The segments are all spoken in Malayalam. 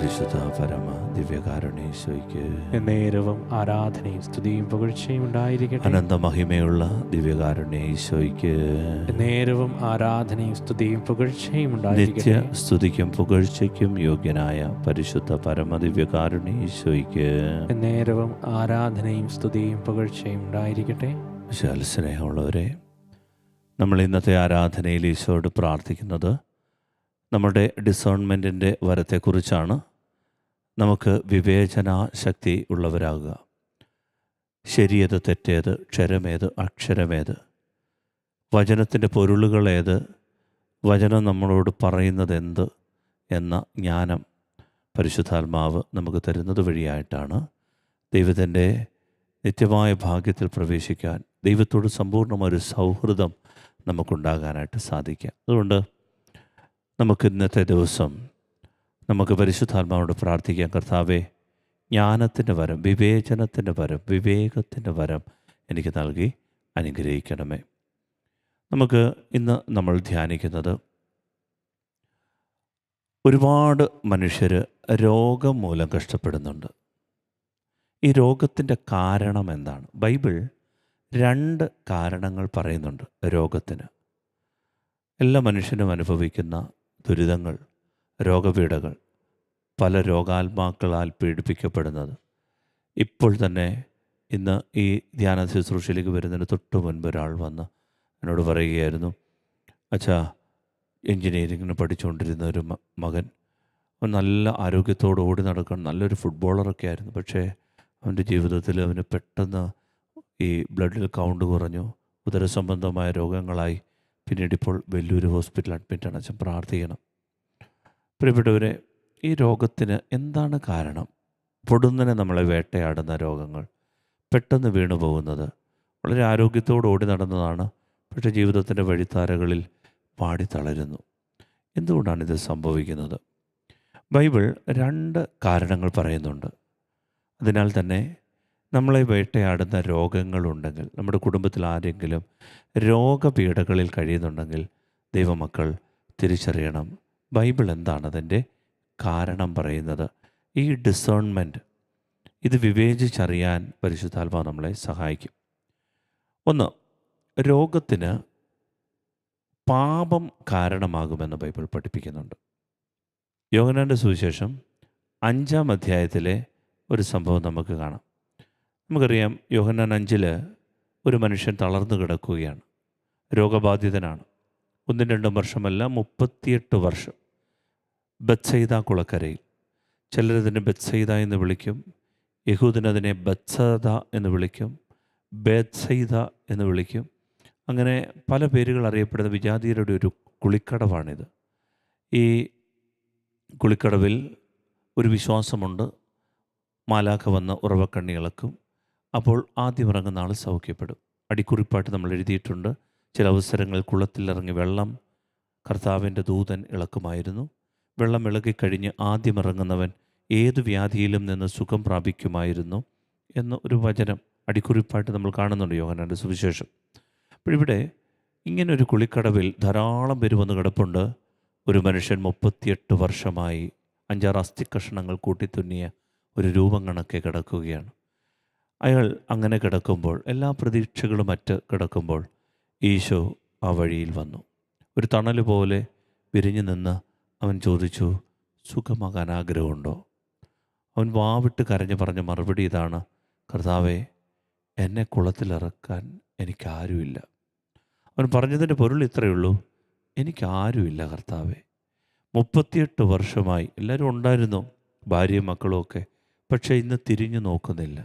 പരിശുദ്ധ പരമ ദിവ്യകാരുണ്യേശോയ്ക്ക് നേരവും ആരാധനയും സ്തുതിയും പുകഴ്ചയും ഉണ്ടായിരിക്കട്ടെ. അനന്ത മഹിമയുള്ള ദിവ്യകാരുണ്യേശോയ്ക്ക് നേരവും ആരാധനയും സ്തുതിയും പുകഴ്ചയും നിത്യ ഉണ്ടായിരിക്കട്ടെ. സ്തുതിക്കും പുകഴ്ചയ്ക്കും യോഗ്യനായ പരിശുദ്ധ പരമ ദിവ്യകാരുണ്യേശോയ്ക്ക് നേരവും ആരാധനയും സ്തുതിയും പുകഴ്ചയും ഉണ്ടായിരിക്കട്ടെ. വിശാല സ്നേഹമുള്ളവരെ, നമ്മൾ ഇന്നത്തെ ആരാധനയിൽ ഈശോയോട് പ്രാർത്ഥിക്കുന്നത് നമ്മുടെ ഡിസേൺമെൻറ്റിൻ്റെ വരത്തെക്കുറിച്ചാണ്. നമുക്ക് വിവേചന ശക്തി ഉള്ളവരാകുക. ശരിയേത് തെറ്റേത്, ക്ഷരമേത് അക്ഷരമേത്, വചനത്തിൻ്റെ പൊരുളുകളേത്, വചനം നമ്മളോട് പറയുന്നത് എന്ത് എന്ന ജ്ഞാനം പരിശുദ്ധാത്മാവ് നമുക്ക് തരുന്നത് വഴിയായിട്ടാണ് ദൈവത്തിൻ്റെ നിത്യമായ ഭാഗ്യത്തിൽ പ്രവേശിക്കാൻ, ദൈവത്തോട് സമ്പൂർണ്ണമൊരു സൗഹൃദം നമുക്കുണ്ടാകാനായിട്ട് സാധിക്കുക. അതുകൊണ്ട് നമുക്ക് ഇന്നത്തെ ദിവസം നമുക്ക് പരിശുദ്ധാത്മാവോട് പ്രാർത്ഥിക്കാം. കർത്താവേ, ജ്ഞാനത്തിൻ്റെ വരം, വിവേചനത്തിൻ്റെ വരം, വിവേകത്തിൻ്റെ വരം എനിക്ക് നൽകി അനുഗ്രഹിക്കണമേ. നമുക്ക് ഇന്ന് നമ്മൾ ധ്യാനിക്കുന്നത്, ഒരുപാട് മനുഷ്യർ രോഗം മൂലം കഷ്ടപ്പെടുന്നുണ്ട്. ഈ രോഗത്തിൻ്റെ കാരണം എന്താണ്? ബൈബിൾ 2 കാരണങ്ങൾ പറയുന്നുണ്ട് രോഗത്തിന്. എല്ലാ മനുഷ്യനും അനുഭവിക്കുന്ന ദുരിതങ്ങൾ, രോഗപീഠകൾ, പല രോഗാത്മാക്കളാൽ പീഡിപ്പിക്കപ്പെടുന്നത്. ഇപ്പോൾ തന്നെ ഇന്ന് ഈ ധ്യാന ശുശ്രൂഷയിലേക്ക് വരുന്നതിന് തൊട്ട് മുൻപ് ഒരാൾ വന്ന് എന്നോട് പറയുകയായിരുന്നു, അച്ഛാ, എൻജിനീയറിങ്ങിന് പഠിച്ചുകൊണ്ടിരുന്ന ഒരു മകൻ, അവൻ നല്ല ആരോഗ്യത്തോട് ഓടി നടക്കാൻ നല്ലൊരു ഫുട്ബോളറൊക്കെ ആയിരുന്നു. പക്ഷേ അവൻ്റെ ജീവിതത്തിൽ അവന് പെട്ടെന്ന് ഈ ബ്ലഡിൽ കൗണ്ട് കുറഞ്ഞു, ഉദരസംബന്ധമായ രോഗങ്ങളായി. പിന്നീട് ഇപ്പോൾ വലിയൊരു ഹോസ്പിറ്റൽ അഡ്മിറ്റാണ്. അച്ഛൻ പ്രാർത്ഥിക്കണം. പ്രിയപ്പെട്ടവരെ, ഈ രോഗത്തിന് എന്താണ് കാരണം? പൊടുന്നനെ നമ്മളെ വേട്ടയാടുന്ന രോഗങ്ങൾ, പെട്ടെന്ന് വീണു പോകുന്നത്, വളരെ ആരോഗ്യത്തോട് ഓടി നടന്നതാണ്, പക്ഷേ ജീവിതത്തിൻ്റെ വഴിത്താരകളിൽ പാടി തളരുന്നു. എന്തുകൊണ്ടാണിത് സംഭവിക്കുന്നത്? ബൈബിൾ 2 കാരണങ്ങൾ പറയുന്നുണ്ട്. അതിനാൽ തന്നെ നമ്മളെ വേട്ടയാടുന്ന രോഗങ്ങളുണ്ടെങ്കിൽ, നമ്മുടെ കുടുംബത്തിൽ ആരെങ്കിലും രോഗപീഠകളിൽ കഴിയുന്നുണ്ടെങ്കിൽ, ദൈവമക്കൾ തിരിച്ചറിയണം ബൈബിൾ എന്താണ് അതിൻ്റെ കാരണം പറയുന്നത്. ഈ ഡിസേൺമെൻറ്റ്, ഇത് വിവേചിച്ചറിയാൻ പരിശുദ്ധാത്മാവ് നമ്മളെ സഹായിക്കും. 1, രോഗത്തിന് പാപം കാരണമാകുമെന്ന് ബൈബിൾ പഠിപ്പിക്കുന്നുണ്ട്. യോഹന്നാൻ്റെ സുവിശേഷം 5-ാം അധ്യായത്തിലെ ഒരു സംഭവം നമുക്ക് കാണാം. നമുക്കറിയാം, യോഹന്നാൻ 5-ൽ ഒരു മനുഷ്യൻ തളർന്നു കിടക്കുകയാണ്, രോഗബാധിതനാണ്. 1-2 വർഷമല്ല, 38 വർഷം. ബത്സയിദ കുളക്കരയിൽ, ചിലരതിനെ ബത്സയിദ എന്ന് വിളിക്കും, യഹൂദനതിനെ ബത്സദ എന്ന് വിളിക്കും, ബേത്സയിദ എന്ന് വിളിക്കും. അങ്ങനെ പല പേരുകൾ അറിയപ്പെടുന്ന വിജാതീയരുടെ ഒരു കുളിക്കടവാണിത്. ഈ കുളിക്കടവിൽ ഒരു വിശ്വാസമുണ്ട്, മാലാഖ വന്ന് ഉറവക്കണ്ണി ഇളക്കും, അപ്പോൾ ആദ്യം ഇറങ്ങുന്ന ആൾ സൗഖ്യപ്പെടും. അടിക്കുറിപ്പായിട്ട് നമ്മൾ എഴുതിയിട്ടുണ്ട്, ചില അവസരങ്ങളിൽ കുളത്തിലിറങ്ങി വെള്ളം കർത്താവിൻ്റെ ദൂതൻ ഇളക്കുമായിരുന്നു. വെള്ളം ഇളകിക്കഴിഞ്ഞ് ആദ്യം ഇറങ്ങുന്നവൻ ഏത് വ്യാധിയിലും നിന്ന് സുഖം പ്രാപിക്കുമായിരുന്നു എന്ന ഒരു വചനം അടിക്കുറിപ്പായിട്ട് നമ്മൾ കാണുന്നുണ്ട് യോഹന്നാൻ്റെ സുവിശേഷം. അപ്പോൾ ഇവിടെ ഇങ്ങനൊരു കുളിക്കടവിൽ ധാരാളം പേര് വന്ന് കിടപ്പുണ്ട്. ഒരു മനുഷ്യൻ 38 വർഷമായി 5-6 അസ്ഥിക്കഷണങ്ങൾ കൂട്ടിത്തുന്നിയ ഒരു രൂപം കണക്കെ കിടക്കുകയാണ്. അയാൾ അങ്ങനെ കിടക്കുമ്പോൾ, എല്ലാ പ്രതീക്ഷകളും മറ്റ് കിടക്കുമ്പോൾ, ഈശോ ആ വഴിയിൽ വന്നു. ഒരു തണൽ പോലെ വിരിഞ്ഞു നിന്ന് അവൻ ചോദിച്ചു, സുഖമാകാൻ ആഗ്രഹമുണ്ടോ? അവൻ വാവിട്ട് കരഞ്ഞു പറഞ്ഞ മറുപടി ഇതാണ്, കർത്താവേ, എന്നെ കുളത്തിലിറക്കാൻ എനിക്കാരുമില്ല. അവൻ പറഞ്ഞതിൻ്റെ പൊരുൾ ഇത്രയേ ഉള്ളൂ, എനിക്കാരുമില്ല കർത്താവേ. 38 വർഷമായി എല്ലാവരും ഉണ്ടായിരുന്നു, ഭാര്യയും മക്കളും ഒക്കെ, പക്ഷേ ഇന്ന് തിരിഞ്ഞു നോക്കുന്നില്ല.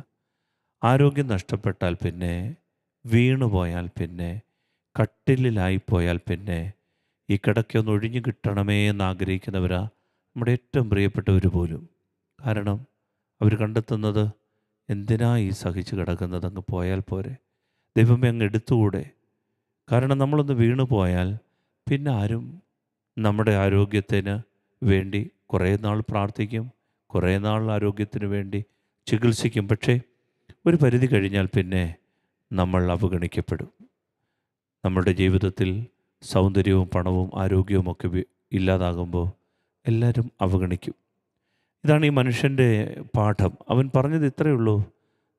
ആരോഗ്യം നഷ്ടപ്പെട്ടാൽ പിന്നെ, വീണുപോയാൽ പിന്നെ, കട്ടിലിലായിപ്പോയാൽ പിന്നെ, ഈ കിടക്കൊന്ന് ഒഴിഞ്ഞു കിട്ടണമേ എന്നാഗ്രഹിക്കുന്നവരാ നമ്മുടെ ഏറ്റവും പ്രിയപ്പെട്ടവർ പോലും. കാരണം അവർ കണ്ടെത്തുന്നത്, എന്തിനാ ഈ സഹിച്ച് കിടക്കുന്നത്, അങ്ങ് പോയാൽ പോരെ, ദൈവമേ അങ്ങ് എടുത്തുകൂടെ. കാരണം നമ്മളൊന്ന് വീണു പോയാൽ പിന്നെ ആരും നമ്മുടെ ആരോഗ്യത്തിന് വേണ്ടി കുറേ നാൾ പ്രാർത്ഥിക്കും, കുറേ നാൾ ആരോഗ്യത്തിന് വേണ്ടി ചികിത്സിക്കും. പക്ഷേ ഒരു പരിധി കഴിഞ്ഞാൽ പിന്നെ നമ്മൾ അവഗണിക്കപ്പെടും. നമ്മുടെ ജീവിതത്തിൽ സൗന്ദര്യവും പണവും ആരോഗ്യവും ഒക്കെ ഇല്ലാതാകുമ്പോൾ എല്ലാവരും അവഗണിക്കും. ഇതാണ് ഈ മനുഷ്യൻ്റെ പാഠം. അവൻ പറഞ്ഞത് ഇത്രയേ ഉള്ളൂ: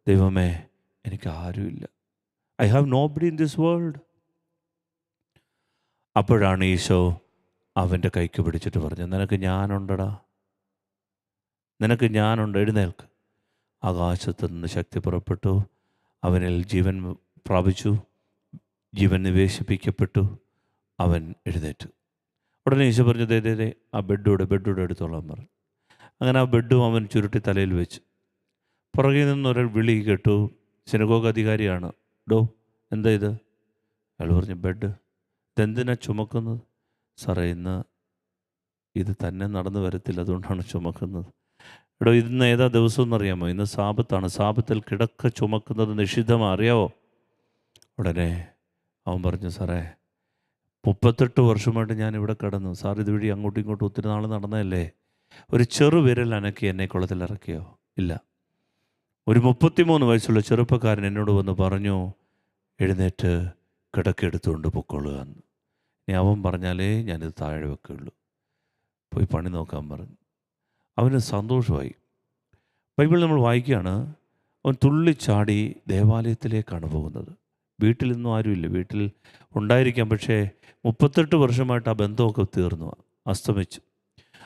ദൈവമേ, എനിക്ക് ആരുമില്ല. I have nobody in this world. അപ്പോഴാണ് ഈശോ അവൻ്റെ കൈക്ക് പിടിച്ചിട്ട് പറഞ്ഞു: നിനക്ക് ഞാനുണ്ടടാ, നിനക്ക് ഞാനുണ്ട്, എഴുന്നേൽക്ക്. ആകാശത്ത് നിന്ന് ശക്തി പുറപ്പെട്ടു, അവനിൽ ജീവൻ പ്രാപിച്ചു, ജീവൻ നിവേശിപ്പിക്കപ്പെട്ടു, അവൻ എഴുന്നേറ്റു. ഉടനെ ഈശോ പറഞ്ഞു: ദേ ആ ബെഡൂടെ എടുത്തോളാൻ പറഞ്ഞു. അങ്ങനെ ആ ബെഡും അവൻ ചുരുട്ടി തലയിൽ വെച്ച്. പുറകിൽ നിന്നൊരാൾ വിളി കേട്ടു. സിനഗോഗ് അധികാരിയാണ്. ഡോ, എന്താ ഇത്? അയാൾ പറഞ്ഞു: ബെഡ്. ഇതെന്തിനാ ചുമക്കുന്നത്? സാറേ, ഇന്ന് ഇത് തന്നെ നടന്നു വരത്തില്ല, അതുകൊണ്ടാണ് ചുമക്കുന്നത്. എടോ, ഇന്ന് ഏതാ ദിവസം എന്നറിയാമോ? ഇന്ന് സാബത്താണ്. സാബത്തിൽ കിടക്ക ചുമക്കുന്നത് നിഷിദ്ധമാണ്, അറിയാവോ? ഉടനെ അവൻ പറഞ്ഞു: സാറേ, 38 വർഷമായിട്ട് ഞാൻ ഇവിടെ കിടന്നു. സാർ ഇതുവഴി അങ്ങോട്ടും ഇങ്ങോട്ടും ഒത്തിരി നാൾ നടന്നതല്ലേ? ഒരു ചെറു വിരൽ അനക്കി എന്നെ കുളത്തിലിറക്കിയോ? ഇല്ല. ഒരു 33 വയസ്സുള്ള ചെറുപ്പക്കാരൻ എന്നോട് വന്ന് പറഞ്ഞു: എഴുന്നേറ്റ് കിടക്കെടുത്തുകൊണ്ട് പൊക്കോളുക എന്ന്. ഇനി അവൻ പറഞ്ഞാലേ ഞാനിത് താഴെ വെക്കുകയുള്ളൂ, പോയി പണി നോക്കാൻ പറഞ്ഞു. അവന് സന്തോഷമായി. ബൈബിൾ നമ്മൾ വായിക്കുകയാണ്, അവൻ തുള്ളിച്ചാടി ദേവാലയത്തിലേക്കാണ് പോകുന്നത്. വീട്ടിൽ നിന്നും ആരുമില്ല, വീട്ടിൽ ഉണ്ടായിരിക്കാം, പക്ഷേ 38 വർഷമായിട്ട് ആ ബന്ധമൊക്കെ തീർന്നു, അസ്തമിച്ചു.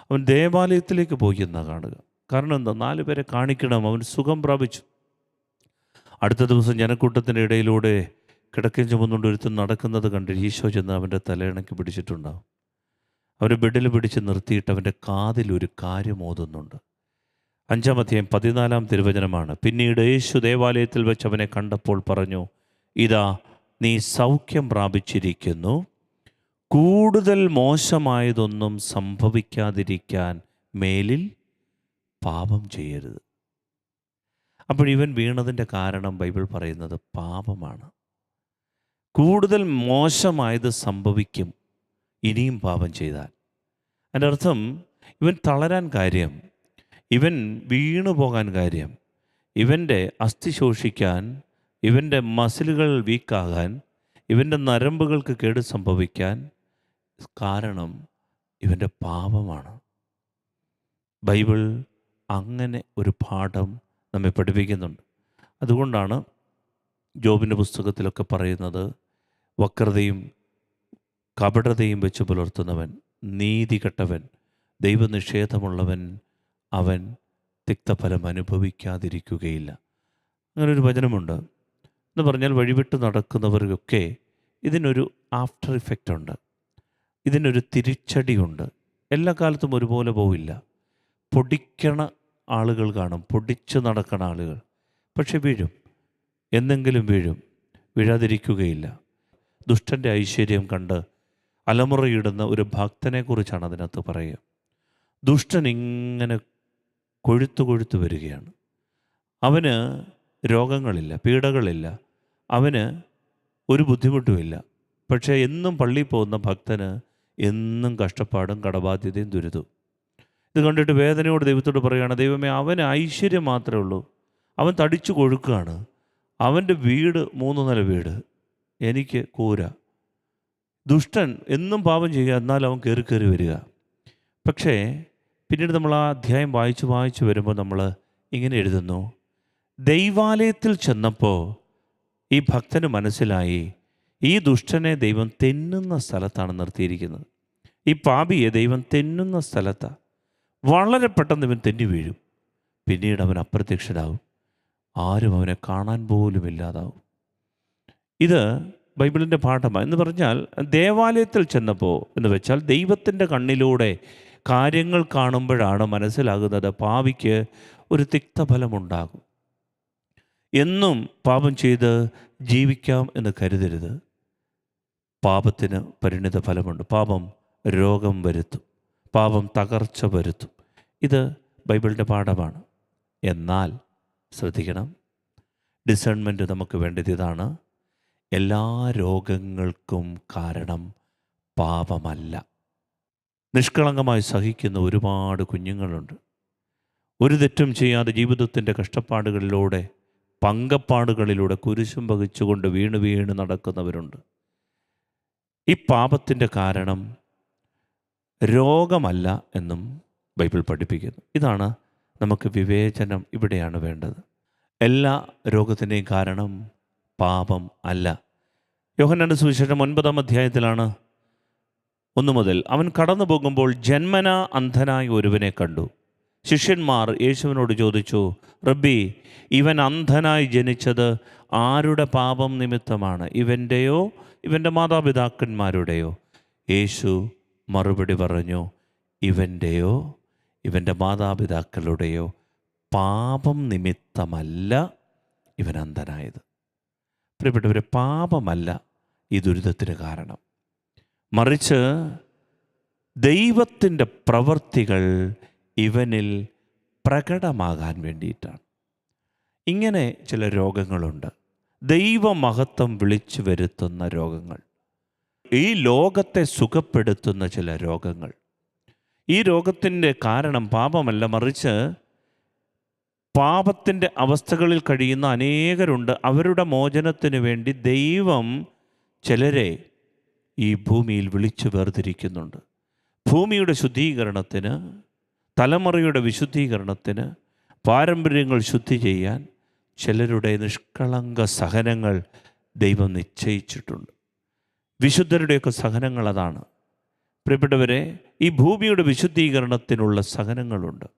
അവൻ ദേവാലയത്തിലേക്ക് പോയി എന്നാണ് കാണുക. കാരണം എന്താ? 4 പേരെ കാണിക്കണം. അവൻ സുഖം പ്രാപിച്ചു. അടുത്ത ദിവസം ജനക്കൂട്ടത്തിൻ്റെ ഇടയിലൂടെ കിടക്കയും ചുമന്നുകൊണ്ട് ഒരുത്തൻ നടക്കുന്നത് കണ്ട് ഈശോ ചെന്ന് അവൻ്റെ തലയിണക്കി പിടിച്ചിട്ടുണ്ടാവും. അവൻ്റെ ബെഡിൽ പിടിച്ച് നിർത്തിയിട്ട് അവൻ്റെ കാതിൽ ഒരു കാര്യം ഓതുന്നുണ്ട്. 5-ാം അധ്യായം 14-ാം തിരുവചനമാണ്. പിന്നീട് യേശു ദേവാലയത്തിൽ വെച്ച് അവനെ കണ്ടപ്പോൾ പറഞ്ഞു: ഇതാ, നീ സൗഖ്യം പ്രാപിച്ചിരിക്കുന്നു. കൂടുതൽ മോശമായതൊന്നും സംഭവിക്കാതിരിക്കാൻ മേലിൽ പാപം ചെയ്യരുത്. അപ്പോഴിവൻ വീണതിൻ്റെ കാരണം ബൈബിൾ പറയുന്നത് പാപമാണ്. കൂടുതൽ മോശമായത് സംഭവിക്കും ഇനിയും പാപം ചെയ്താൽ. അതിൻ്റെ അർത്ഥം, ഇവൻ തളരാൻ കാര്യം, ഇവൻ വീണു പോകാൻ കാര്യം, ഇവൻ്റെ അസ്ഥി ശോഷിക്കാൻ, ഇവൻ്റെ മസിലുകൾ വീക്കാകാൻ, ഇവൻ്റെ നരമ്പുകൾക്ക് കേട് സംഭവിക്കാൻ കാരണം ഇവൻ്റെ പാപമാണ്. ബൈബിൾ അങ്ങനെ ഒരു പാഠം നമ്മെ പഠിപ്പിക്കുന്നുണ്ട്. അതുകൊണ്ടാണ് ജോബിൻ്റെ പുസ്തകത്തിലൊക്കെ പറയുന്നത്, വക്രതയും കപടതയും വെച്ച് പുലർത്തുന്നവൻ, നീതി കെട്ടവൻ, ദൈവനിഷേധമുള്ളവൻ, അവൻ തിക്തഫലം അനുഭവിക്കാതിരിക്കുകയില്ല. അങ്ങനൊരു വചനമുണ്ട്. എന്ന് പറഞ്ഞാൽ, വഴിവിട്ട് നടക്കുന്നവർക്കൊക്കെ ഇതിനൊരു ആഫ്റ്റർ ഇഫക്റ്റ് ഉണ്ട്, ഇതിനൊരു തിരിച്ചടിയുണ്ട്. എല്ലാ കാലത്തും ഒരുപോലെ പോവില്ല. പൊടിക്കണ ആളുകൾ കാണും, പൊടിച്ച് നടക്കണ ആളുകൾ. പക്ഷെ വീഴും, എന്നെങ്കിലും വീഴും, വീഴാതിരിക്കുകയില്ല. ദുഷ്ടൻ്റെ ഐശ്വര്യം കണ്ട് അലമുറയിടുന്ന ഒരു ഭക്തനെക്കുറിച്ചാണ് അതിനകത്ത് പറയുക. ദുഷ്ടൻ ഇങ്ങനെ കൊഴുത്തു വരികയാണ്. അവന് രോഗങ്ങളില്ല, പീഡകളില്ല, അവന് ഒരു ബുദ്ധിമുട്ടുമില്ല. പക്ഷേ എന്നും പള്ളിയിൽ പോകുന്ന ഭക്തന് എന്നും കഷ്ടപ്പാടും കടബാധ്യതയും ദുരിതവും. ഇത് കണ്ടിട്ട് വേദനയോട് ദൈവത്തോട് പറയുകയാണ്: ദൈവമേ, അവന് ഐശ്വര്യം മാത്രമേ ഉള്ളൂ, അവൻ തടിച്ചു കൊഴുക്കുകയാണ്, അവൻ്റെ വീട് 3 നില വീട്, എനിക്ക് കൂര. ദുഷ്ടൻ എന്നും പാപം ചെയ്യുക, എന്നാൽ അവൻ കയറി വരിക. പക്ഷേ പിന്നീട് നമ്മൾ ആ അധ്യായം വായിച്ച് വരുമ്പോൾ നമ്മൾ ഇങ്ങനെ എഴുതുന്നു: ദൈവാലയത്തിൽ ചെന്നപ്പോൾ ഈ ഭക്തന് മനസ്സിലായി, ഈ ദുഷ്ടനെ ദൈവം തെന്നുന്ന സ്ഥലത്താണ് നിർത്തിയിരിക്കുന്നത്. ഈ പാപിയെ ദൈവം തെന്നുന്ന സ്ഥലത്താണ്. വളരെ പെട്ടെന്ന് ഇവൻ തെന്നി വീഴും. പിന്നീട് അവൻ അപ്രത്യക്ഷനാകും, ആരും അവനെ കാണാൻ പോലും ഇല്ലാതാവും. ഇത് ബൈബിളിൻ്റെ പാഠമാണ്. എന്ന് പറഞ്ഞാൽ, ദേവാലയത്തിൽ ചെന്നപ്പോൾ എന്ന് വെച്ചാൽ ദൈവത്തിൻ്റെ കണ്ണിലൂടെ കാര്യങ്ങൾ കാണുമ്പോഴാണ് മനസ്സിലാകുന്നത് പാപിക്ക് ഒരു തിക്തഫലമുണ്ടാകും. എന്നും പാപം ചെയ്ത് ജീവിക്കാം എന്ന് കരുതരുത്. പാപത്തിന് പരിണിത ഫലമുണ്ട്. പാപം രോഗം വരുത്തും, പാപം തകർച്ച വരുത്തും. ഇത് ബൈബിളിൻ്റെ പാഠമാണ്. എന്നാൽ ശ്രദ്ധിക്കണം, ഡിസേൺമെൻറ്റ് നമുക്ക് വേണ്ടത് ഇതാണ്: എല്ലാ രോഗങ്ങൾക്കും കാരണം പാപമല്ല. നിഷ്കളങ്കമായി സഹിക്കുന്ന ഒരുപാട് കുഞ്ഞുങ്ങളുണ്ട്. ഒരു തെറ്റും ചെയ്യാതെ ജീവിതത്തിൻ്റെ കഷ്ടപ്പാടുകളിലൂടെ, പങ്കപ്പാടുകളിലൂടെ കുരിശും വഹിച്ചുകൊണ്ട് വീണ് നടക്കുന്നവരുണ്ട്. ഈ പാപത്തിൻ്റെ കാരണം രോഗമല്ല എന്നും ബൈബിൾ പഠിപ്പിക്കുന്നു. ഇതാണ് നമുക്ക് വിവേചനം ഇവിടെയാണ് വേണ്ടത്. എല്ലാ രോഗത്തിൻ്റെയും കാരണം പാപം അല്ല. യോഹന്നാന്റെ സുവിശേഷം 9-ാം അധ്യായത്തിലാണ് 1 മുതൽ. അവൻ കടന്നു പോകുമ്പോൾ ജന്മനാ അന്ധനായ ഒരുവനെ കണ്ടു. ശിഷ്യന്മാർ യേശുവിനോട് ചോദിച്ചു, റബ്ബി, ഇവൻ അന്ധനായി ജനിച്ചത് ആരുടെ പാപം നിമിത്തമാണ്? ഇവൻ്റെയോ ഇവൻ്റെ മാതാപിതാക്കന്മാരുടെയോ? യേശു മറുപടി പറഞ്ഞു, ഇവൻ്റെയോ ഇവൻ്റെ മാതാപിതാക്കളുടെയോ പാപം നിമിത്തമല്ല ഇവൻ അന്ധനായത്. പ്രിയപ്പെട്ടവരെ, പാപമല്ല ഈ ദുരിതത്തിന് കാരണം, മറിച്ച് ദൈവത്തിൻ്റെ പ്രവൃത്തികൾ ഇവനിൽ പ്രകടമാകാൻ വേണ്ടിയിട്ടാണ്. ഇങ്ങനെ ചില രോഗങ്ങളുണ്ട്, ദൈവമഹത്വം വിളിച്ചു വരുത്തുന്ന രോഗങ്ങൾ, ഈ ലോകത്തെ സുഖപ്പെടുത്തുന്ന ചില രോഗങ്ങൾ. ഈ രോഗത്തിൻ്റെ കാരണം പാപമല്ല, മറിച്ച് പാപത്തിൻ്റെ അവസ്ഥകളിൽ കഴിയുന്ന അനേകരുണ്ട്. അവരുടെ മോചനത്തിന് വേണ്ടി ദൈവം ചിലരെ ഈ ഭൂമിയിൽ വിളിച്ചു വേർതിരിക്കുന്നുണ്ട്. ഭൂമിയുടെ ശുദ്ധീകരണത്തിന്, തലമുറയുടെ വിശുദ്ധീകരണത്തിന്, പാരമ്പര്യങ്ങൾ ശുദ്ധി ചെയ്യാൻ ചിലരുടെ നിഷ്കളങ്ക സഹനങ്ങൾ ദൈവം നിശ്ചയിച്ചിട്ടുണ്ട്. വിശുദ്ധരുടെയൊക്കെ സഹനങ്ങൾ അതാണ്. പ്രിയപ്പെട്ടവരെ, ഈ ഭൂമിയുടെ വിശുദ്ധീകരണത്തിനുള്ള സഹനങ്ങളുണ്ട്.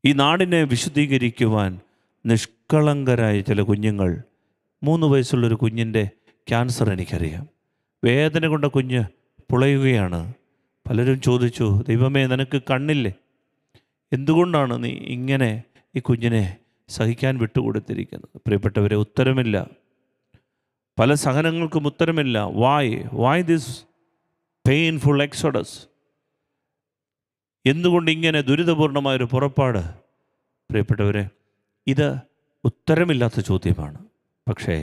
ഈ നാടിനെ വിശുദ്ധീകരിക്കുവാൻ നിഷ്കളങ്കരായ ചില കുഞ്ഞുങ്ങൾ, 3 വയസ്സുള്ളൊരു കുഞ്ഞിൻ്റെ ക്യാൻസർ എനിക്കറിയാം. വേദന കൊണ്ട് കുഞ്ഞ് പുളയുകയാണ്. പലരും ചോദിച്ചു, ദൈവമേ, നിനക്ക് കണ്ണില്ലേ? എന്തുകൊണ്ടാണ് നീ ഇങ്ങനെ ഈ കുഞ്ഞിനെ സഹിക്കാൻ വിട്ടുകൊടുത്തിരിക്കുന്നത്? പ്രിയപ്പെട്ടവരെ, ഉത്തരമില്ല. പല സഹനങ്ങൾക്കും ഉത്തരമില്ല. Why this painful exodus? എന്തുകൊണ്ട് ഇങ്ങനെ ദുരിതപൂർണമായൊരു പുറപ്പാട്? പ്രിയപ്പെട്ടവരെ, ഇത് ഉത്തരമില്ലാത്ത ചോദ്യമാണ്. പക്ഷേ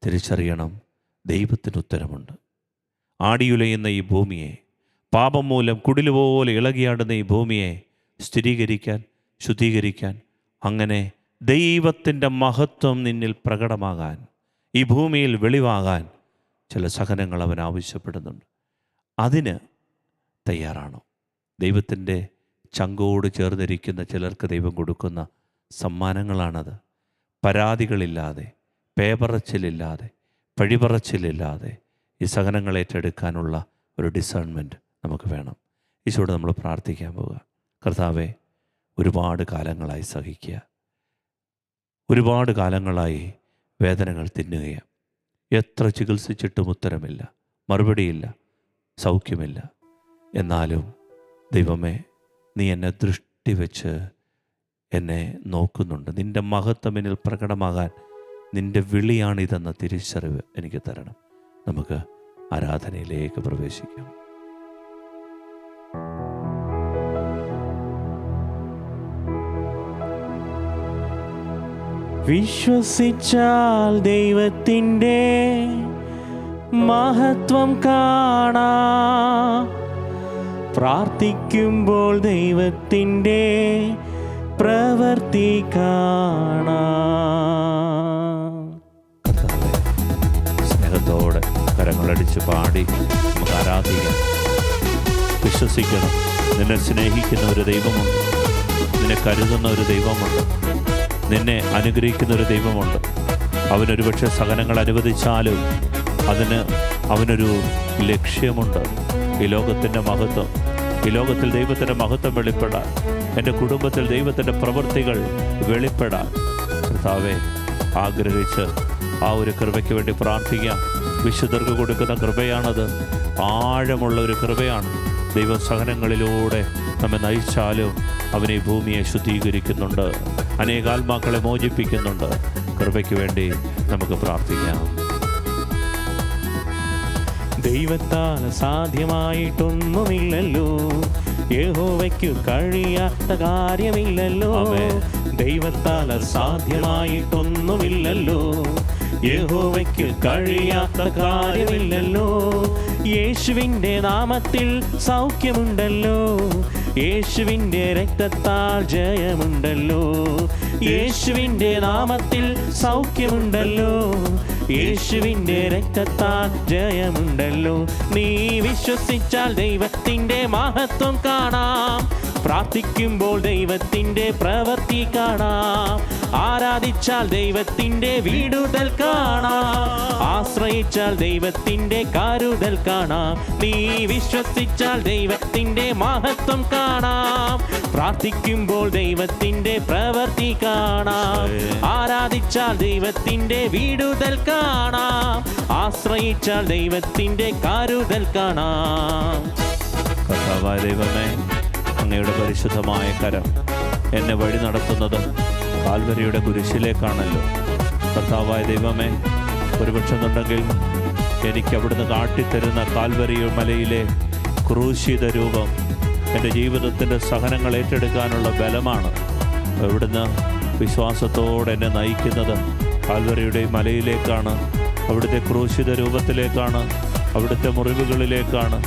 തിരിച്ചറിയണം, ദൈവത്തിന് ഉത്തരമുണ്ട്. ആടിയുലയുന്ന ഈ ഭൂമിയെ, പാപം മൂലം കുടിലുപോലെ ഇളകിയാടുന്ന ഈ ഭൂമിയെ സ്ഥിരീകരിക്കാൻ, ശുദ്ധീകരിക്കാൻ, അങ്ങനെ ദൈവത്തിൻ്റെ മഹത്വം നിന്നിൽ പ്രകടമാകാൻ, ഈ ഭൂമിയിൽ വെളിവാകാൻ ചില സഹനങ്ങൾ അവൻ ആവശ്യപ്പെടുന്നുണ്ട്. അതിന് തയ്യാറാണോ? ദൈവത്തിൻ്റെ ചങ്കോട് ചേർന്നിരിക്കുന്ന ചിലർക്ക് ദൈവം കൊടുക്കുന്ന സമ്മാനങ്ങളാണത്. പരാതികളില്ലാതെ, പേപറച്ചിലില്ലാതെ, പഴിപറച്ചിലില്ലാതെ ഈ സഹനങ്ങൾ ഏറ്റെടുക്കാനുള്ള ഒരു ഡിസേൺമെൻറ്റ് നമുക്ക് വേണം. ഈശോയോട് നമ്മൾ പ്രാർത്ഥിക്കാൻ പോവുക. കർത്താവേ, ഒരുപാട് കാലങ്ങളായി സഹിക്കുക, ഒരുപാട് കാലങ്ങളായി വേദനകൾ തിന്നുകയാണ്. എത്ര ചികിത്സിച്ചിട്ടും ഉത്തരമില്ല, മറുപടിയില്ല, സൗഖ്യമില്ല. എന്നാലും ദൈവമേ, നീ എന്നെ ദൃഷ്ടി വെച്ച് എന്നെ നോക്കുന്നുണ്ട്. നിൻ്റെ മഹത്വം എന്നിൽ പ്രകടമാകാൻ നിൻ്റെ വിളിയാണിതെന്ന തിരിച്ചറിവ് എനിക്ക് തരണം. നമുക്ക് ആരാധനയിലേക്ക് പ്രവേശിക്കാം. വിശ്വസിച്ചാൽ ദൈവത്തിൻ്റെ മഹത്വം കാണാം, പ്രാർത്ഥിക്കുമ്പോൾ ദൈവത്തിൻ്റെ പ്രവൃത്തി കാണാം. കർത്താവേ, സ്നേഹത്തോടെ കരങ്ങളടിച്ച് പാടി നമുക്ക് ആരാധിക്കാം. വിശ്വസിക്കണം, നിന്നെ സ്നേഹിക്കുന്ന ഒരു ദൈവമുണ്ട്, നിന്നെ കരുതുന്ന ഒരു ദൈവമുണ്ട്, നിന്നെ അനുഗ്രഹിക്കുന്ന ഒരു ദൈവമുണ്ട്. അവനൊരു പക്ഷേ സഹനങ്ങൾ അനുവദിച്ചാലും അവനൊരു ലക്ഷ്യമുണ്ട്. ഈ ലോകത്തിൻ്റെ മഹത്വം, ഈ ലോകത്തിൽ ദൈവത്തിൻ്റെ മഹത്വം വെളിപ്പെടാൻ, എൻ്റെ കുടുംബത്തിൽ ദൈവത്തിൻ്റെ പ്രവൃത്തികൾ വെളിപ്പെടാൻ കർത്താവെ ആഗ്രഹിച്ച് ആ ഒരു കൃപയ്ക്ക് വേണ്ടി പ്രാർത്ഥിക്കാം. വിശുദ്ധർക്ക് കൊടുക്കുന്ന കൃപയാണത്, ആഴമുള്ള ഒരു കൃപയാണ്. ദൈവ സഹനങ്ങളിലൂടെ നമ്മെ നയിച്ചാലും അവനെ ഈ ഭൂമിയെ ശുദ്ധീകരിക്കുന്നുണ്ട്, അനേകാത്മാക്കളെ മോചിപ്പിക്കുന്നുണ്ട്. കൃപയ്ക്ക് വേണ്ടി നമുക്ക് പ്രാർത്ഥിക്കാം. ദൈവത്താൽ സാധ്യമായിട്ടൊന്നുമില്ലല്ലോ, യഹോവയ്ക്കു കഴിയാത്ത കാര്യമില്ലല്ലോ. ദൈവത്താൽ സാധ്യമായിട്ടൊന്നുമില്ലല്ലോ, യഹോവയ്ക്കു കഴിയാത്ത കാര്യമില്ലല്ലോ. യേശുവിൻ്റെ നാമത്തിൽ സൗഖ്യമുണ്ടല്ലോ, യേശുവിൻ്റെ രക്തത്താൽ ജയമുണ്ടല്ലോ. യേശുവിൻ്റെ നാമത്തിൽ സൗഖ്യമുണ്ടല്ലോ, യേശുവിൻ്റെ രക്തത്താൽ ജയമുണ്ടല്ലോ. നീ വിശ്വസിച്ചാൽ ദൈവത്തിൻ്റെ മഹത്വം കാണാം, പ്രാർത്ഥിക്കുമ്പോൾ ദൈവത്തിൻ്റെ പ്രവൃത്തി കാണാം. ആരാധിച്ചാൽ ദൈവത്തിൻ്റെ വീടുതൽ കാണാം. ആശ്രയിച്ചാൽ ദൈവത്തിൻ്റെ കരുതൽ കാണാം. നീ വിശ്വസിച്ചാൽ ദൈവത്തിൻ്റെ മഹത്വം കാണാം. പ്രാർത്ഥിക്കുമ്പോൾ ദൈവത്തിൻ്റെ പ്രവൃത്തി കാണാം. ആരാധിച്ചാൽ ദൈവത്തിൻ്റെ വീടുതൽ കാണാം. ആശ്രയിച്ചാൽ ദൈവത്തിൻ്റെ കരുതൽ കാണാം. കർത്താവായ ദൈവമേ, അങ്ങയുടെ പരിശുദ്ധമായ കരം എന്നെ വഴി നടത്തുന്നത് കാൽവരിയുടെ കുരിശിലേക്കാണല്ലോ. കർത്താവായ ദൈവമേ, ഒരുപക്ഷെന്നുണ്ടെങ്കിൽ എനിക്ക് അവിടുന്ന് കാട്ടിത്തരുന്ന കാൽവരി മലയിലെ ക്രൂശിത രൂപം എൻ്റെ ജീവിതത്തിൻ്റെ സഹനങ്ങൾ ഏറ്റെടുക്കാനുള്ള ബലമാണ്. അവിടുന്ന് വിശ്വാസത്തോടെ എന്നെ നയിക്കുന്നത് കാൽവരിയുടെ മലയിലേക്കാണ്, അവിടുത്തെ ക്രൂശിത രൂപത്തിലേക്കാണ്, അവിടുത്തെ മുറിവുകളിലേക്കാണ്,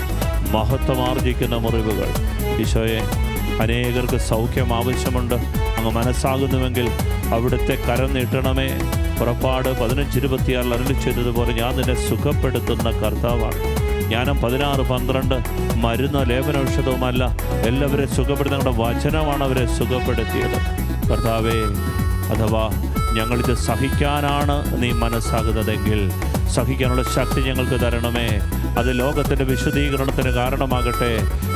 മഹത്വമാർജിക്കുന്ന മുറിവുകൾ. ഈശോയെ, അനേകർക്ക് സൗഖ്യം ആവശ്യമുണ്ട്. അങ്ങ് മനസ്സാകുന്നുവെങ്കിൽ അവിടുത്തെ കരം നീട്ടണമേ. പുറപ്പാട് 15:26 അരുളി ചെയ്തതുപോലെ ഞാൻ നിന്നെ സുഖപ്പെടുത്തുന്ന കർത്താവാണ്. ജ്ഞാനം 16:12 മരുന്ന് ലേപനൌഷധവുമല്ല, എല്ലാവരെ സുഖപ്പെടുത്തുന്ന വചനമാണ് അവരെ സുഖപ്പെടുത്തിയത്. കർത്താവേ, അഥവാ ഞങ്ങളിത് സഹിക്കാനാണ് നീ മനസ്സാകുന്നതെങ്കിൽ സഹിക്കാനുള്ള ശക്തി ഞങ്ങൾക്ക് തരണമേ. അത് ലോകത്തിൻ്റെ വിശുദ്ധീകരണത്തിന് കാരണമാകട്ടെ,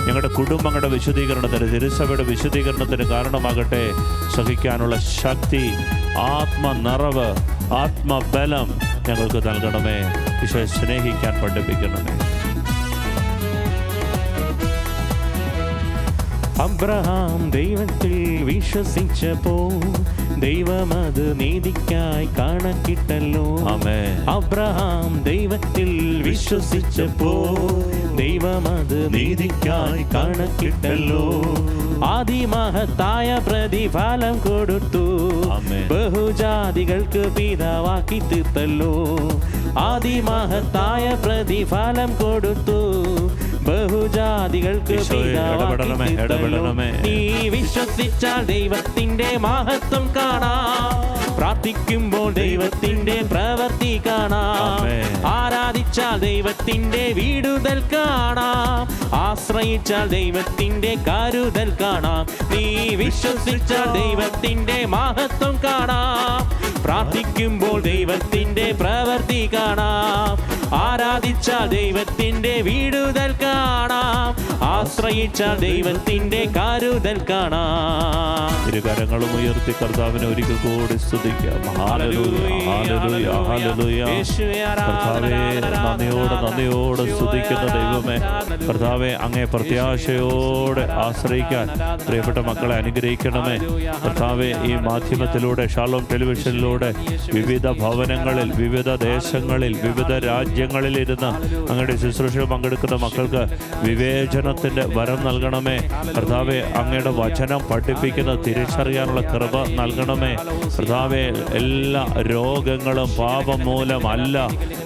ഞങ്ങളുടെ കുടുംബങ്ങളുടെ വിശുദ്ധീകരണത്തിന്, തിരുസഭയുടെ വിശുദ്ധീകരണത്തിന് കാരണമാകട്ടെ. സഹിക്കാനുള്ള ശക്തി, ആത്മനിറവ്, ആത്മബലം ഞങ്ങൾക്ക് നൽകണമേ. ഈശോയെ സ്നേഹിക്കാൻ പഠിപ്പിക്കണമേ. അബ്രഹാം ദൈവത്തിൽ വിശ്വസിച്ചപ്പോൾ ദൈവമത് നീതിക്കായി കണക്കിട്ടല്ലോ. ആമേൻ. അബ്രഹാം ദൈവത്തിൽ വിശ്വസിച്ചപ്പോൾ ദൈവമത് നീതിക്കായി കണക്കിട്ടല്ലോ. അതിമഹത്തായ പ്രതിഫലം കൊടുത്തു. ആമേൻ. ബഹുജാതികൾക്ക് പിതാവാക്കി തീർത്തല്ലോ. അതിമഹത്തായ പ്രതിഫലം കൊടുത്തു. ബഹുജാതികൾക്ക് ഇടപെടണമേ. നീ വിശ്വസിച്ചാൽ ദൈവത്തിൻ്റെ മഹത്വം കാണാം. പ്രാർത്ഥിക്കുമ്പോൾ ദൈവത്തിൻ്റെ പ്രവൃത്തി കാണാം. ആരാധിച്ചാൽ ദൈവത്തിൻ്റെ വീടുതൽ കാണാം. ആശ്രയിച്ചാൽ ദൈവത്തിൻ്റെ കരുതൽ കാണാം. നീ വിശ്വസിച്ചാൽ ദൈവത്തിൻ്റെ മഹത്വം കാണാം. പ്രാർത്ഥിക്കുമ്പോൾ ദൈവത്തിൻ്റെ പ്രവൃത്തി കാണാം. ആരാധിച്ചാൽ ദൈവത്തിൻ്റെ വീടുതൽ കാണാം. ആശ്രയിച്ചാൽ ദൈവത്തിൻ്റെ കരുതൽ കാണാം. ഇരുകരങ്ങളും ഉയർത്തി കർത്താവിനെ ഒരിക്കൽ കൂടി സ്തുതിക്കാം. നന്ദിയോടെ സ്തുതിക്കുന്ന ദൈവമേ, കർത്താവെ, അങ്ങേ പ്രത്യാശയോടെ ആശ്രയിക്കാൻ പ്രിയപ്പെട്ട മക്കളെ അനുഗ്രഹിക്കണമേ. കർത്താവെ, ഈ മാധ്യമത്തിലൂടെ, ഷാലോം ടെലിവിഷനിലൂടെ വിവിധ ഭവനങ്ങളിൽ, വിവിധ ദേശങ്ങളിൽ, വിവിധ രാജ്യങ്ങളിൽ ഇരുന്ന് അങ്ങയുടെ ശുശ്രൂഷയിൽ പങ്കെടുക്കുന്ന മക്കൾക്ക് വിവേചനത്തിൻ്റെ വരം നൽകണമേ. കർത്താവെ, അങ്ങയുടെ വചനം പഠിപ്പിക്കുന്ന തിരിച്ചറിയാനുള്ള കൃപ നൽകണമേ. കർത്താവെ, എല്ലാ രോഗങ്ങളും പാപം മൂലമല്ല,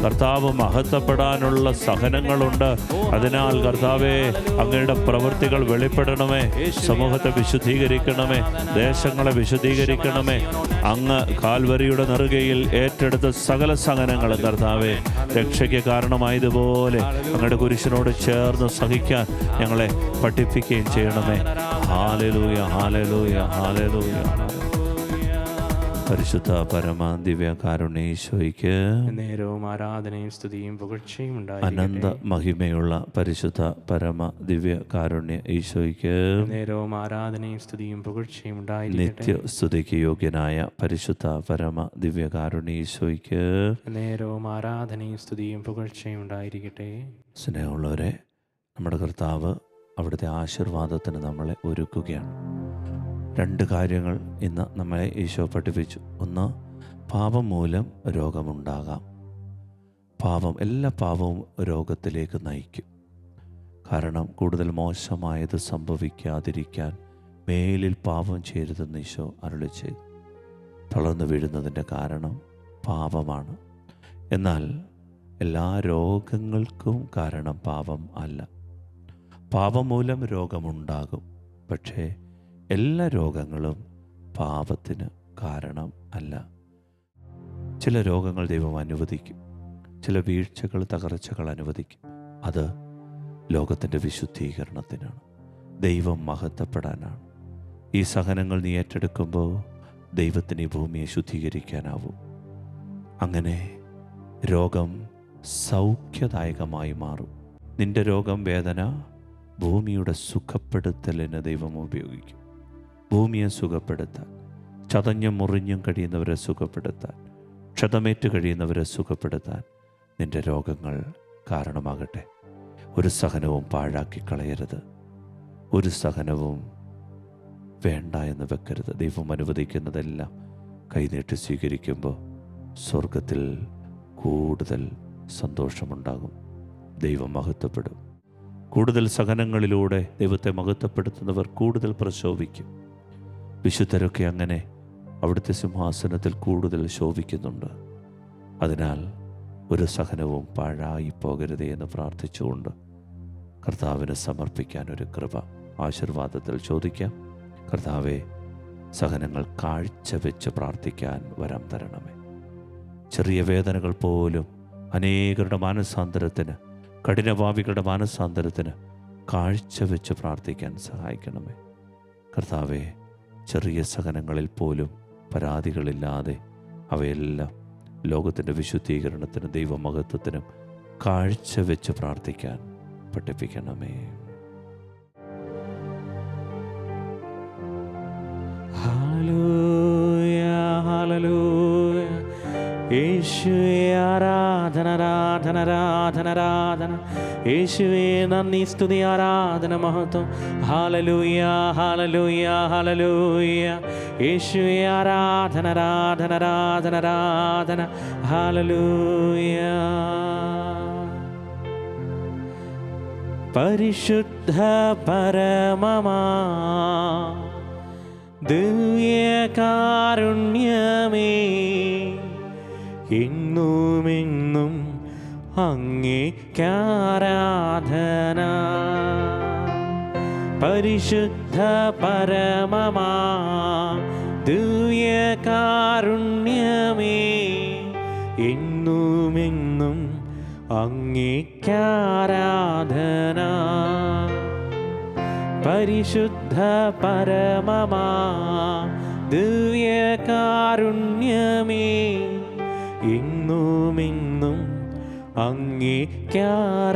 കർത്താവ് മഹത്വപ്പെടാനുള്ള സഹനങ്ങളുണ്ട്. അതിനാൽ കർത്താവെ, അങ്ങയുടെ പ്രവൃത്തികൾ വെളിപ്പെടണമേ. സമൂഹത്തെ വിശുദ്ധീകരിക്കണമേ, ദേശങ്ങളെ വിശുദ്ധീകരിക്കണമേ. അങ്ങ് കാൽവരിയുടെ നെറുകയിൽ ഏറ്റെടുത്ത സകല സഹനങ്ങളും കർത്താവെ രക്ഷയ്ക്ക് കാരണമായതുപോലെ അങ്ങയുടെ കുരിശിനോട് ചേർന്ന് സഹിക്കാൻ ഞങ്ങളെ പഠിപ്പിക്കുകയും ചെയ്യണമേ. Hallelujah, hallelujah, hallelujah. പരിശുദ്ധ പരമ ദിവ്യ കാരുണ്യേശ്വരിക്ക് നേരവും ആരാധനയും സ്തുതിയും പുകഴ്ചയും അനന്ത മഹിമയുള്ള പരിശുദ്ധ പരമ ദിവ്യ കാരുണ്യ ഈശോയ്ക്ക് നേരവും ആരാധനയും സ്തുതിയും പുകഴ്ചയും നിത്യ സ്തുതിക്ക് യോഗ്യനായ പരിശുദ്ധ പരമ ദിവ്യ കാരുണ്യ ഈശോയ്ക്ക് നേരവും ആരാധനയും സ്തുതിയും പുകഴ്ചയും ഉണ്ടായിരിക്കട്ടെ. സ്നേഹമുള്ളവരെ, നമ്മുടെ കർത്താവ് അവിടുത്തെ ആശീർവാദത്തിന് നമ്മളെ ഒരുക്കുകയാണ്. രണ്ട് കാര്യങ്ങൾ ഇന്ന് നമ്മളെ ഈശോ പഠിപ്പിച്ചു. ഒന്ന്, പാപം മൂലം രോഗമുണ്ടാകാം. എല്ലാ പാപവും രോഗത്തിലേക്ക് നയിക്കും. കാരണം കൂടുതൽ മോശമായത് സംഭവിക്കാതിരിക്കാൻ മേലിൽ പാപം ചെയ്യരുതെന്ന് ഈശോ അരുളി ചെയ്തു. തളർന്നു വീഴുന്നതിൻ്റെ കാരണം പാപമാണ്. എന്നാൽ എല്ലാ രോഗങ്ങൾക്കും കാരണം പാപം അല്ല. പാപം മൂലം രോഗമുണ്ടാകും, പക്ഷേ എല്ലാ രോഗങ്ങളും പാപത്തിന് കാരണം അല്ല. ചില രോഗങ്ങൾ ദൈവം അനുവദിക്കും, ചില വീഴ്ചകൾ, തകർച്ചകൾ അനുവദിക്കും. അത് ലോകത്തിൻ്റെ വിശുദ്ധീകരണത്തിനാണ്. ദൈവം മഹത്വപ്പെടാനാണ്. ഈ സഹനങ്ങൾ നീ ഏറ്റെടുക്കുമ്പോൾ ദൈവത്തിന് ഈ ഭൂമിയെ ശുദ്ധീകരിക്കാനാവും. അങ്ങനെ രോഗം സൗഖ്യദായകമായി മാറും. നിന്റെ രോഗം, വേദന ഭൂമിയുടെ സുഖപ്പെടുത്തലിന് ദൈവം ഉപയോഗിക്കും. ഭൂമിയെ സുഖപ്പെടുത്താൻ, ചതഞ്ഞും മുറിഞ്ഞും കഴിയുന്നവരെ സുഖപ്പെടുത്താൻ, ക്ഷതമേറ്റ് കഴിയുന്നവരെ സുഖപ്പെടുത്താൻ നിന്റെ രോഗങ്ങൾ കാരണമാകട്ടെ. ഒരു സഹനവും പാഴാക്കി കളയരുത്. ഒരു സഹനവും വേണ്ട എന്ന് വെക്കരുത്. ദൈവം അനുവദിക്കുന്നതെല്ലാം കൈനീട്ടി സ്വീകരിക്കുമ്പോൾ സ്വർഗത്തിൽ കൂടുതൽ സന്തോഷമുണ്ടാകും. ദൈവം മഹത്വപ്പെടും. കൂടുതൽ സഹനങ്ങളിലൂടെ ദൈവത്തെ മഹത്വപ്പെടുത്തുന്നവർ കൂടുതൽ പ്രശോഭിക്കും. വിശുദ്ധരൊക്കെ അങ്ങനെ അവിടുത്തെ സിംഹാസനത്തിൽ കൂടുതൽ ശോഭിക്കുന്നുണ്ട്. അതിനാൽ ഒരു സഹനവും പാഴായി പോകരുതേ എന്ന് പ്രാർത്ഥിച്ചുകൊണ്ട് കർത്താവിന് സമർപ്പിക്കാൻ ഒരു കൃപ ആശീർവാദത്തിൽ ചോദിക്കാം. കർത്താവെ, സഹനങ്ങൾ കാഴ്ചവെച്ച് പ്രാർത്ഥിക്കാൻ വരം തരണമേ. ചെറിയ വേദനകൾ പോലും അനേകരുടെ മാനസാന്തരത്തിന്, കഠിനഭാവികളുടെ മാനസാന്തരത്തിന് കാഴ്ചവെച്ച് പ്രാർത്ഥിക്കാൻ സഹായിക്കണമേ. കർത്താവെ, ചെറിയ സഹനങ്ങളിൽ പോലും പരാതികളില്ലാതെ അവയെല്ലാം ലോകത്തിൻ്റെ വിശുദ്ധീകരണത്തിനും ദൈവമഹത്വത്തിനും കാഴ്ചവെച്ച് പ്രാർത്ഥിക്കാൻ പഠിപ്പിക്കണമേ. Hallelujah, hallelujah. യേശുവേ ആരാധന, ആരാധന, ആരാധന, ആരാധന. യേശുവേ നന്ദി, സ്തുതി, ആരാധന, മഹത്വം. Hallelujah, hallelujah, hallelujah. യേശുവേ ആരാധന, ആരാധന, ആരാധന, ആരാധന. ഹല്ലേലൂയ. പരിശുദ്ധ പരമമാ ദിവ്യകാരുണ്യമേ, എന്നുമെന്നും അങ്ങേക്കാരാധന. പരിശുദ്ധ പരമമാ ദിവ്യകാരുണ്യമേ, എന്നുമെന്നും അങ്ങേക്കാരാധന. പരിശുദ്ധ പരമമാ ദിവ്യകാരുണ്യമേ, എന്നുമെന്നും അങ്ങേക്കാരാധന.